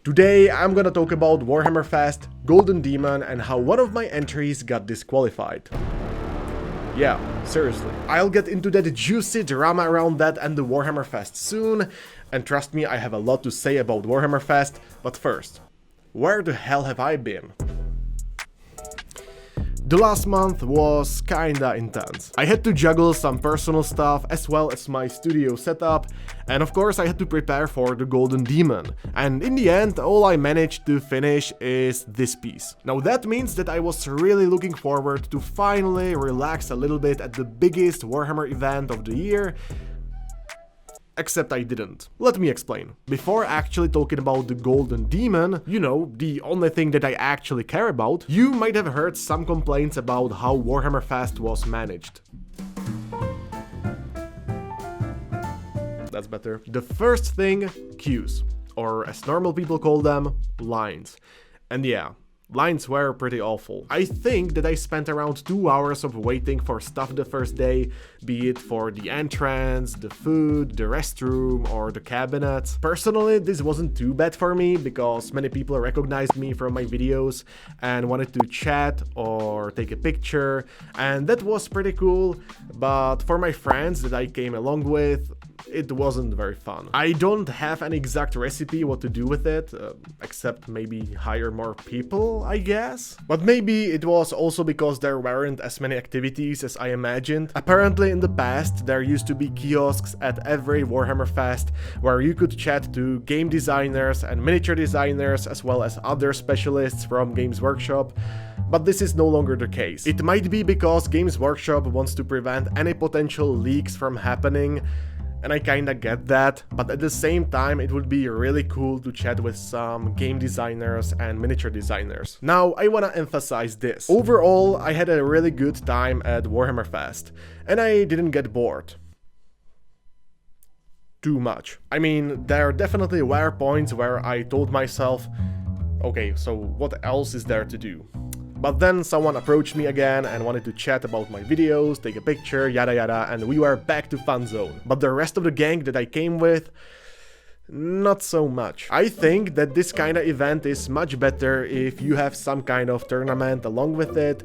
Today I'm gonna talk about Warhammer Fest, Golden Demon, and how one of my entries got disqualified. Yeah, seriously. I'll get into that juicy drama around that and the Warhammer Fest soon, and trust me, I have a lot to say about Warhammer Fest, but first, where the hell have I been? The last month was kinda intense. I had to juggle some personal stuff as well as my studio setup, and of course I had to prepare for the Golden Demon. And in the end, all I managed to finish is this piece. Now that means that I was really looking forward to finally relax a little bit at the biggest Warhammer event of the year, except I didn't. Let me explain. Before actually talking about the Golden Demon, you know, the only thing that I actually care about, you might have heard some complaints about how Warhammer Fest was managed. That's better. The first thing, queues, or as normal people call them, lines. And yeah, lines were pretty awful. I think that I spent around 2 hours of waiting for stuff the first day, be it for the entrance, the food, the restroom, or the cabinets. Personally, this wasn't too bad for me because many people recognized me from my videos and wanted to chat or take a picture, and that was pretty cool, but for my friends that I came along with, it wasn't very fun. I don't have an exact recipe what to do with it, except maybe hire more people, I guess. But maybe it was also because there weren't as many activities as I imagined. Apparently in the past there used to be kiosks at every Warhammer Fest where you could chat to game designers and miniature designers as well as other specialists from Games Workshop. But this is no longer the case. It might be because Games Workshop wants to prevent any potential leaks from happening, and I kinda get that, but at the same time it would be really cool to chat with some game designers and miniature designers. Now I wanna emphasize this. Overall, I had a really good time at Warhammer Fest, and I didn't get bored too much. I mean, there definitely were points where I told myself, okay, so what else is there to do? But then someone approached me again and wanted to chat about my videos, take a picture, yada yada, and we were back to fun zone. But the rest of the gang that I came with, not so much. I think that this kind of event is much better if you have some kind of tournament along with it.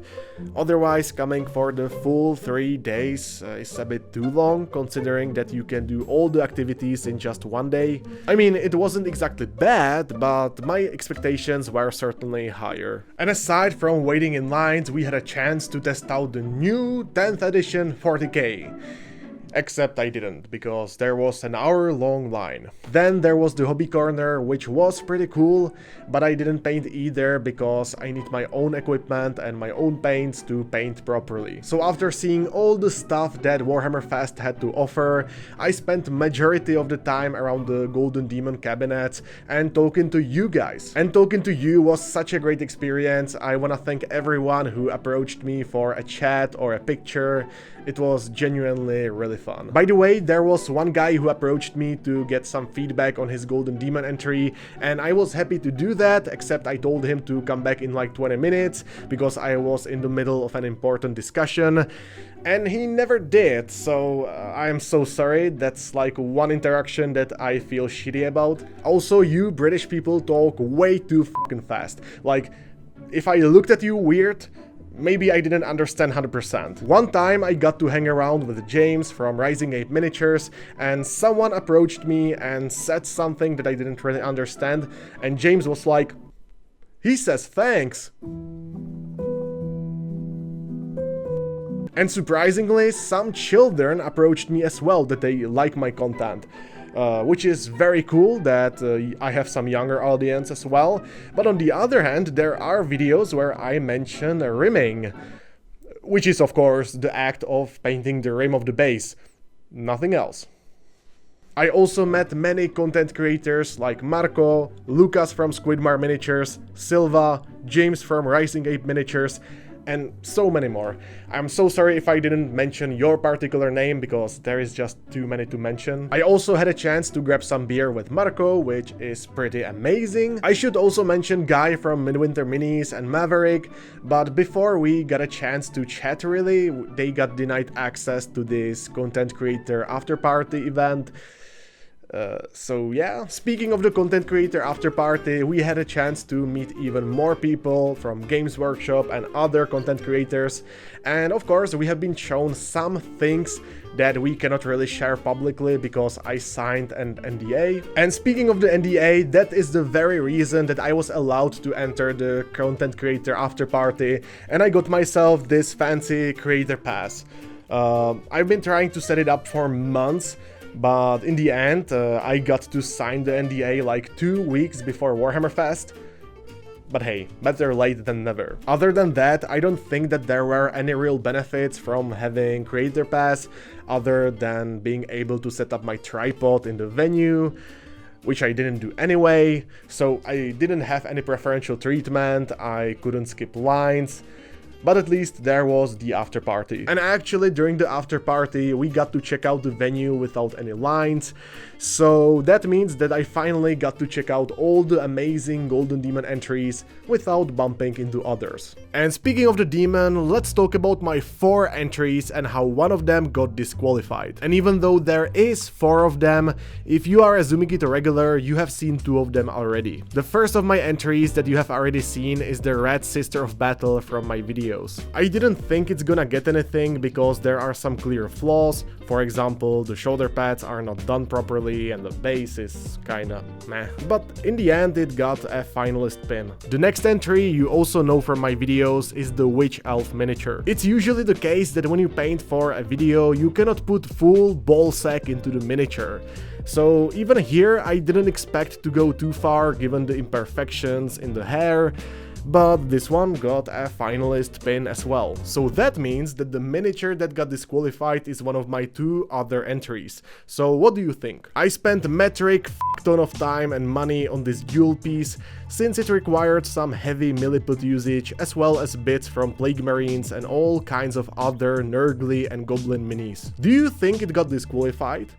Otherwise, coming for the full 3 days is a bit too long, considering that you can do all the activities in just one day. I mean, it wasn't exactly bad, but my expectations were certainly higher. And aside from waiting in lines, we had a chance to test out the new 10th edition 40K. Except I didn't, because there was an hour-long line. Then there was the hobby corner, which was pretty cool, but I didn't paint either because I need my own equipment and my own paints to paint properly. So after seeing all the stuff that Warhammer Fest had to offer, I spent majority of the time around the Golden Demon cabinets and talking to you guys. And talking to you was such a great experience. I wanna thank everyone who approached me for a chat or a picture. It was genuinely really fun. By the way, there was one guy who approached me to get some feedback on his Golden Demon entry, and I was happy to do that, except I told him to come back in like 20 minutes because I was in the middle of an important discussion, and he never did, so I am so sorry. That's like one interaction that I feel shitty about. Also, you British people talk way too fucking fast. Like, if I looked at you weird, maybe I didn't understand 100%. One time I got to hang around with James from Rising Ape Miniatures, and someone approached me and said something that I didn't really understand, and James was like, he says thanks. And surprisingly, some children approached me as well that they like my content. Which is very cool that I have some younger audience as well. But on the other hand, there are videos where I mention rimming, which is of course the act of painting the rim of the base, nothing else. I also met many content creators like Marco, Lucas from Sigmar Miniatures, Silva, James from Rising Ape Miniatures, and so many more. I'm so sorry if I didn't mention your particular name because there is just too many to mention. I also had a chance to grab some beer with Marco, which is pretty amazing. I should also mention Guy from Midwinter Minis and Maverick, but before we got a chance to chat really, they got denied access to this content creator after party event. So yeah, speaking of the content creator after party, we had a chance to meet even more people from Games Workshop and other content creators, and of course we have been shown some things that we cannot really share publicly because I signed an NDA. And speaking of the NDA, that is the very reason that I was allowed to enter the content creator after party, and I got myself this fancy creator pass. I've been trying to set it up for months, but in the end, I got to sign the NDA like 2 weeks before Warhammer Fest. But hey, better late than never. Other than that, I don't think that there were any real benefits from having Creator Pass, other than being able to set up my tripod in the venue, which I didn't do anyway, so I didn't have any preferential treatment, I couldn't skip lines. But at least there was the after party. And actually during the after party we got to check out the venue without any lines. So that means that I finally got to check out all the amazing Golden Demon entries without bumping into others. And speaking of the demon, let's talk about my 4 entries and how one of them got disqualified. And even though there is 4 of them, if you are a Zumigito regular, you have seen 2 of them already. The first of my entries that you have already seen is the Red Sister of Battle from my videos. I didn't think it's gonna get anything because there are some clear flaws. For example, the shoulder pads are not done properly and the base is kinda meh. But in the end it got a finalist pin. The next entry you also know from my videos is the Witch Elf miniature. It's usually the case that when you paint for a video you cannot put full ball sack into the miniature. So even here I didn't expect to go too far given the imperfections in the hair, but this one got a finalist pin as well. So that means that the miniature that got disqualified is one of my 2 other entries. So what do you think? I spent a metric ton of time and money on this jewel piece since it required some heavy milliput usage as well as bits from Plague Marines and all kinds of other Nurgly and Goblin minis. Do you think it got disqualified?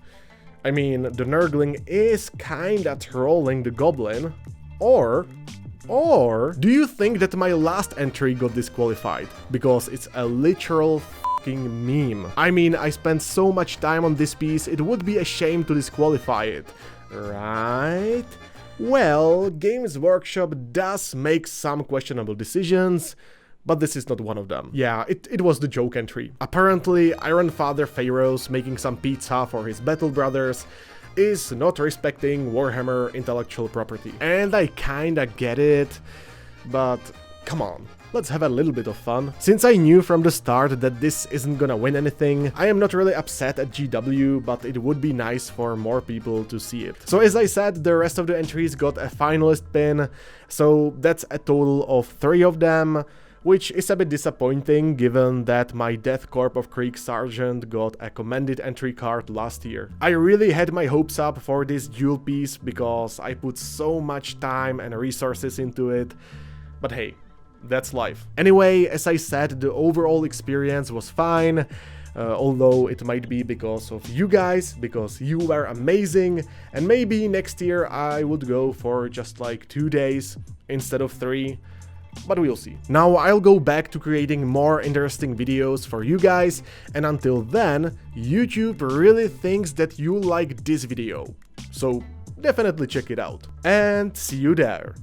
I mean, the Nurgling is kinda trolling the Goblin, or do you think that my last entry got disqualified because it's a literal fucking meme? I mean, I spent so much time on this piece, it would be a shame to disqualify it, right? Well, Games Workshop does make some questionable decisions, but this is not one of them. Yeah, it was the joke entry. Apparently, Iron Father Pharaoh's making some pizza for his battle brothers is not respecting Warhammer intellectual property. And I kinda get it, but come on, let's have a little bit of fun. Since I knew from the start that this isn't gonna win anything, I am not really upset at GW, but it would be nice for more people to see it. So as I said, the rest of the entries got a finalist pin, so that's a total of 3 of them, which is a bit disappointing given that my Death Corp of Krieg Sergeant got a commended entry card last year. I really had my hopes up for this jewel piece because I put so much time and resources into it, but hey, that's life. Anyway, as I said, the overall experience was fine, although it might be because of you guys, because you were amazing, and maybe next year I would go for just like 2 days instead of 3. But we'll see. Now I'll go back to creating more interesting videos for you guys, and until then, YouTube really thinks that you like this video. So definitely check it out. And see you there.